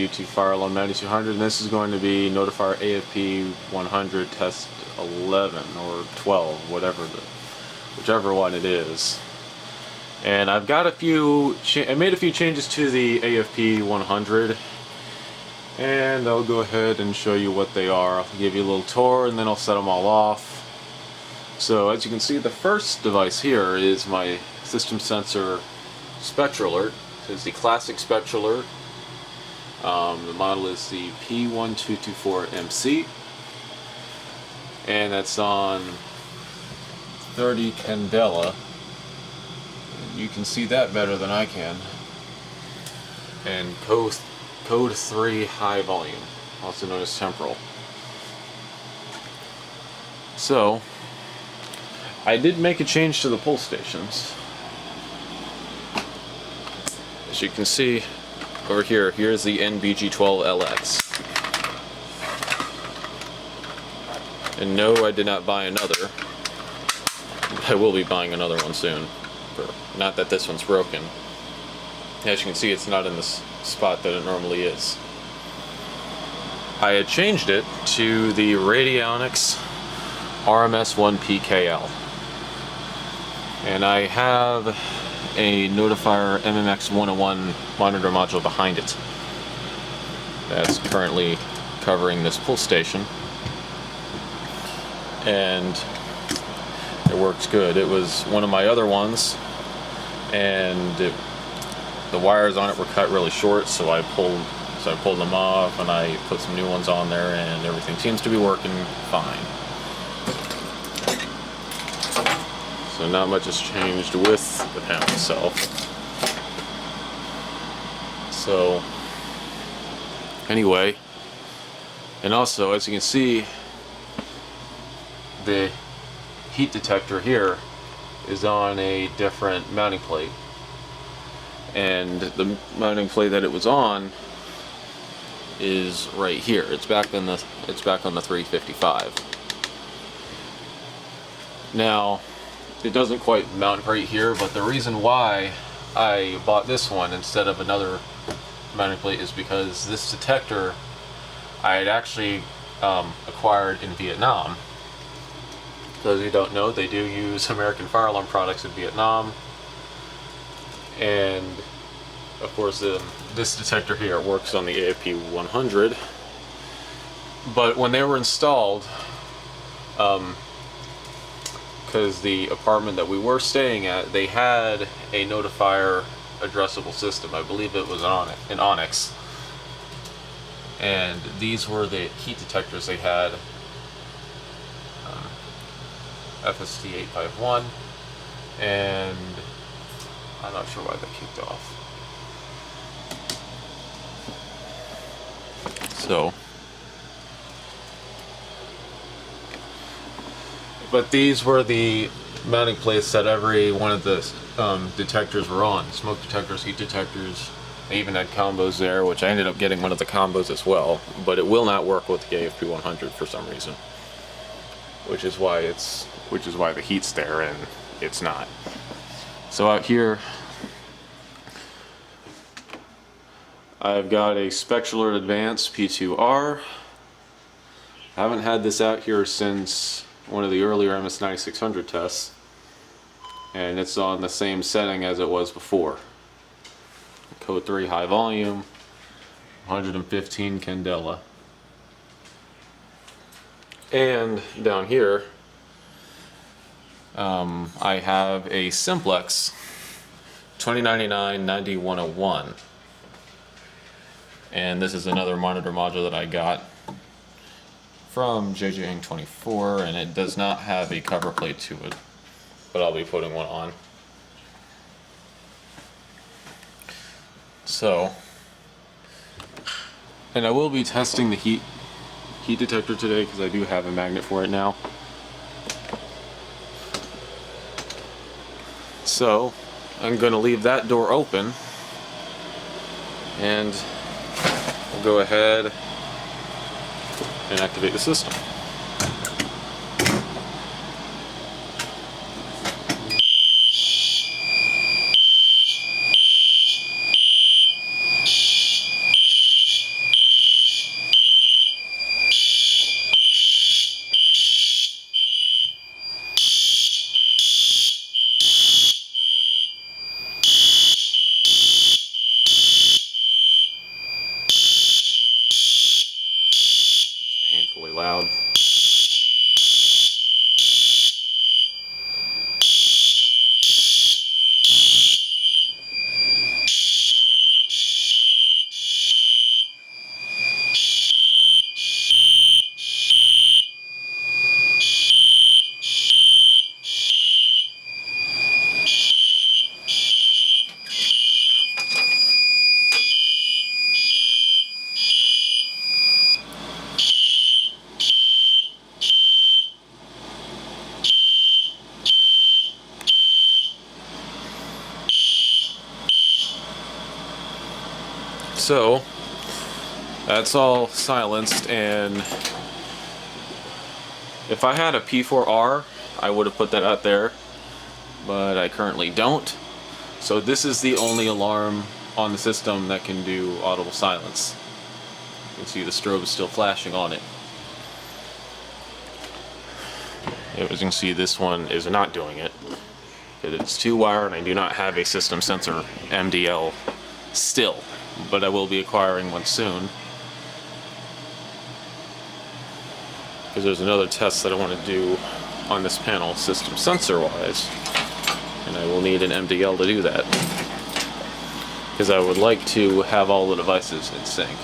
YouTube Fire Alarm 9200, and this is going to be Notifier AFP-100 test 11 or 12, whichever one it is. And I've got I made a few changes to the AFP-100, and I'll go ahead and show you what they are. I'll give you a little tour and then I'll set them all off. So as you can see, the first device here is my system sensor spectral alert. It's the classic spectral alert. The model is the P1224MC, and that's on 30 candela. You can see that better than I can. And code 3 high volume, also known as temporal. So I did make a change to the pull stations. As you can see over here, here's the NBG12LX. And no, I did not buy another. I will be buying another one soon. Not that this one's broken. As you can see, it's not in the spot that it normally is. I had changed it to the Radionics RMS1PKL. And I have a Notifier MMX101 monitor module behind it. That's currently covering this pull station. And it works good. It was one of my other ones, and the wires on it were cut really short, so I pulled them off and I put some new ones on there, and everything seems to be working fine. So not much has changed with the panel itself. So anyway, and also as you can see, the heat detector here is on a different mounting plate, and the mounting plate that it was on is right here. It's back on the 355. Now it doesn't quite mount right here, but the reason why I bought this one instead of another mounting plate is because this detector I had actually acquired in Vietnam. Those who don't know, they do use American fire alarm products in Vietnam, and of course this detector here works on the AFP-100. But when they were installed, because the apartment that we were staying at, they had a Notifier addressable system. I believe it was an Onyx, and these were the heat detectors they had. FST851, and I'm not sure why that kicked off. So, but these were the mounting plates that every one of the detectors were on. Smoke detectors, heat detectors. I even had combos there, which I ended up getting one of the combos as well, but it will not work with the AFP-100 for some reason. Which is why the heat's there and it's not. So out here I've got a Spectral Alert Advanced P2R. I haven't had this out here since one of the earlier MS9600 tests, and it's on the same setting as it was before. Code 3 high volume, 115 candela. And down here, I have a Simplex 2099-9101, and this is another monitor module that I got from JJ-24, and it does not have a cover plate to it, but I'll be putting one on. So, and I will be testing the heat detector today because I do have a magnet for it now. So I'm going to leave that door open, and we'll go ahead and activate the system. loud. So that's all silenced, and if I had a P4R, I would have put that out there, but I currently don't. So this is the only alarm on the system that can do audible silence. You can see the strobe is still flashing on it. As you can see, this one is not doing it, because it's 2-wire and I do not have a system sensor MDL still, but I will be acquiring one soon. Because there's another test that I want to do on this panel, system sensor wise, and I will need an MDL to do that, because I would like to have all the devices in sync.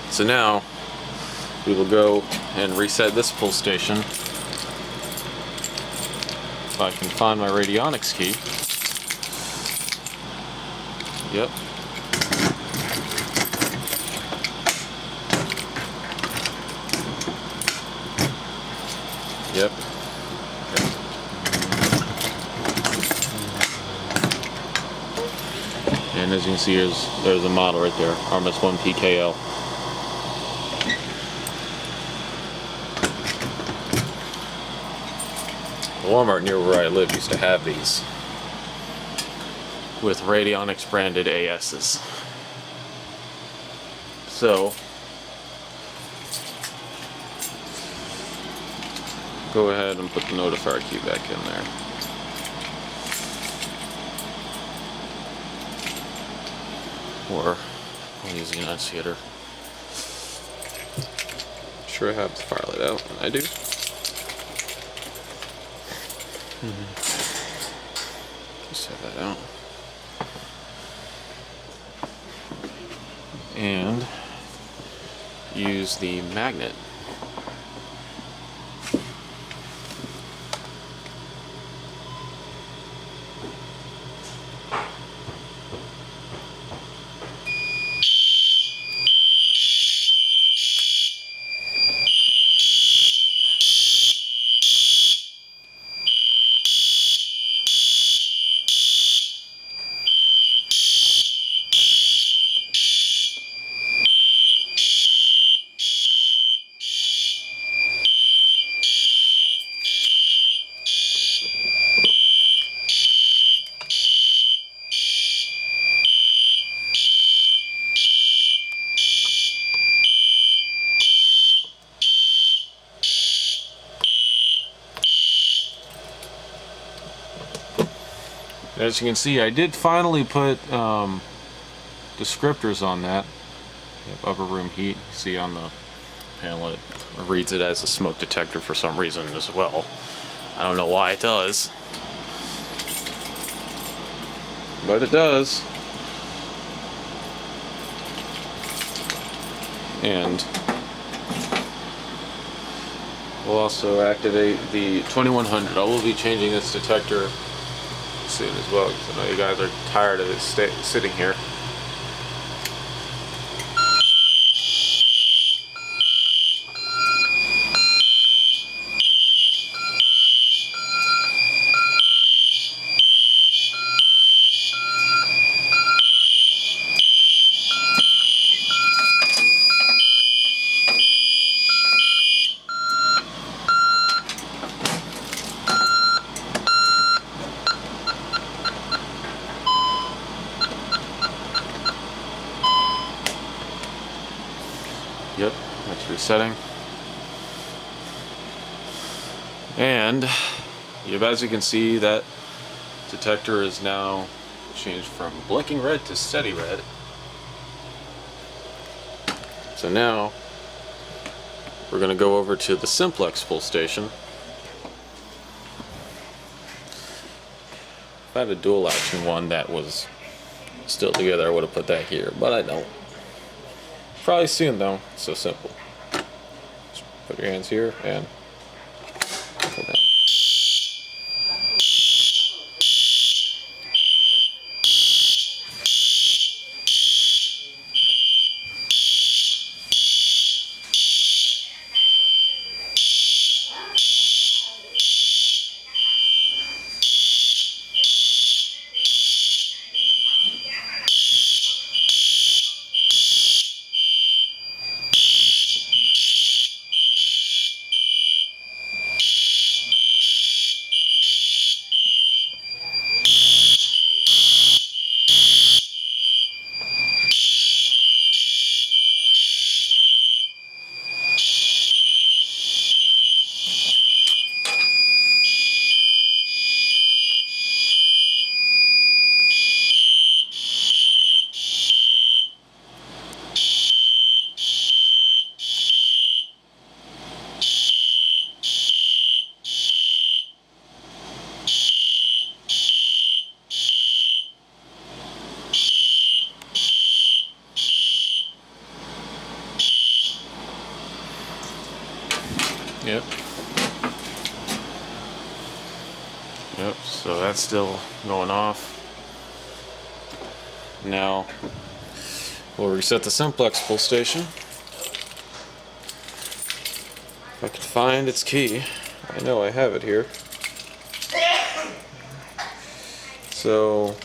So now we will go and reset this pull station. If I can find my radionics key. Yep. Yep. And as you can see, there's a model right there, RMS1 PKL. Walmart near where I live used to have these with Radionics branded ASs. So go ahead and put the notifier key back in there. Or I'll use the annunciator. Sure I have the firelight out, and I do. Just have that out. And use the magnet. As you can see, I did finally put descriptors on that. Upper room heat. You see on the panel it reads it as a smoke detector for some reason as well. I don't know why it does, but it does. And we'll also activate the 2100. I will be changing this detector soon as well, because I know you guys are tired of it sitting here. Yep, that's resetting. And as you can see, that detector is now changed from blinking red to steady red. So now we're going to go over to the Simplex pull station. If I had a dual action one that was still together, I would have put that here, but I don't. Probably soon though, it's so simple. Just put your hands here and pull down. Yep. Yep, so that's still going off. Now, we'll reset the Simplex pull station. If I can find its key. I know I have it here. So,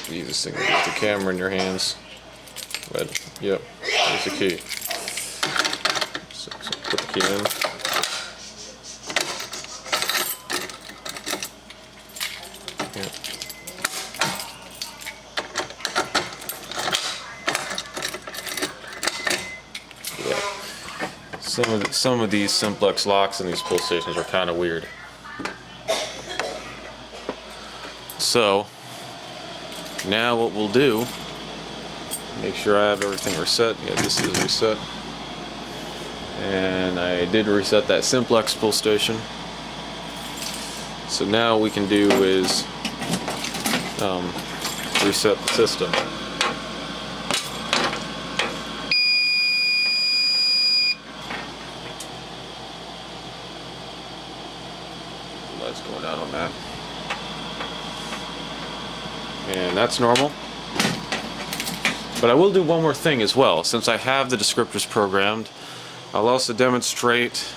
the easiest thing to get the camera in your hands. But, yep, there's the key. So put the key in. Yep. Yeah. Some of these Simplex locks in these pull stations are kind of weird. So now what we'll do, make sure I have everything reset. Yeah, this is reset. And I did reset that Simplex pull station. So now what we can do is reset the system. The light's going out on that. And that's normal. But I will do one more thing as well. Since I have the descriptors programmed, I'll also demonstrate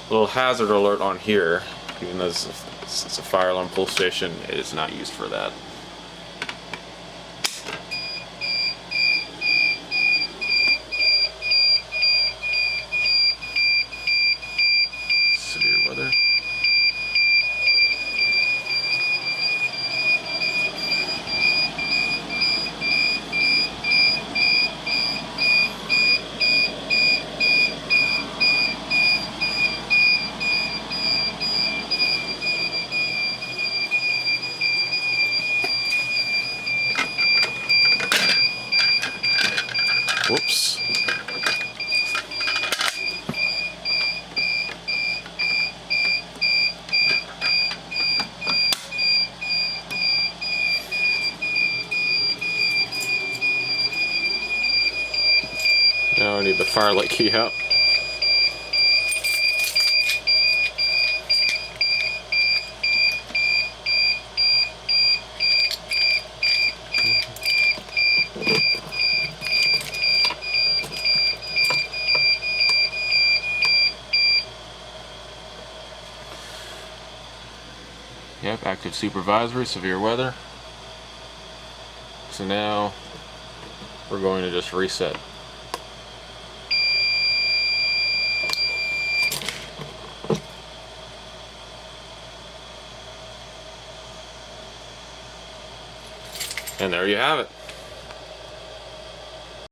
a little hazard alert on here. Even though it's a fire alarm pull station, it is not used for that. Severe weather. Whoops. Now I need the firelight key out. Yep, active supervisory, severe weather. So now we're going to just reset. And there you have it.